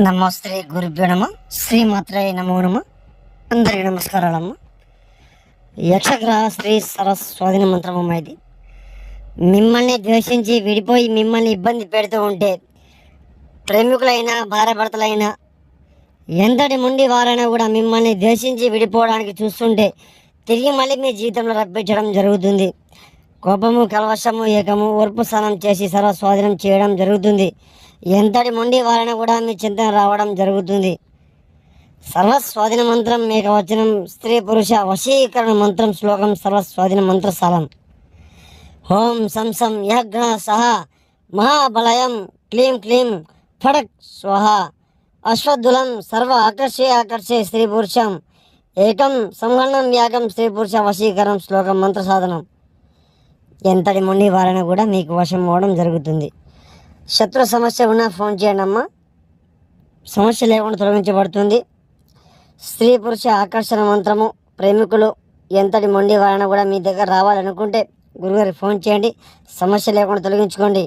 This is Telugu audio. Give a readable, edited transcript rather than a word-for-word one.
నమస్తే గురుభ్యో నమ శ్రీమాత్రేయ నమో నమ. అందరికీ నమస్కారాలమ్మ. యక్షగ్రహ స్త్రీ సరస్ స్వాధీన మంత్రమమ్మ. ఇది మిమ్మల్ని ద్వేషించి విడిపోయి మిమ్మల్ని ఇబ్బంది పెడుతూ ఉంటే ప్రేమికులైనా భార్యాభర్తలైనా ఎంతటి ముండి వారైనా కూడా మిమ్మల్ని ద్వేషించి విడిపోవడానికి చూస్తుంటే తిరిగి మళ్ళీ మీ జీవితంలో రప్పించడం జరుగుతుంది. కోపము కలవశము ఏకము ఓర్పు స్నానం చేసి సర్వస్వాధీనం చేయడం జరుగుతుంది. ఎంతటి మొండి వారైనా కూడా మీ చింతన రావడం జరుగుతుంది. సర్వస్వాధీన మంత్రం ఏకవచనం స్త్రీ పురుష వశీకరణ మంత్రం శ్లోకం సర్వస్వాధీన మంత్రసాలం. ఓం సం సం యగ్న సహ మహాబలయం క్లీం క్లీం ఫడక్ స్వహ అశ్వద్ధులం సర్వ ఆకర్షే స్త్రీ పురుషం ఏకం సంహరణం యాగం స్త్రీ పురుష వశీకరణం శ్లోకం మంత్ర సాధనం. ఎంతటి మొండి వారైనా కూడా మీకు వశం అవ్వడం జరుగుతుంది. శత్రు సమస్య ఉన్నా ఫోన్ చేయండి అమ్మ. సమస్య లేకుండా తొలగించబడుతుంది. స్త్రీ పురుష ఆకర్షణ మంత్రము ప్రేమికులు ఎంతటి మొండి వారైనా కూడా మీ దగ్గర రావాలనుకుంటే గురుగారికి ఫోన్ చేయండి. సమస్య లేకుండా తొలగించుకోండి.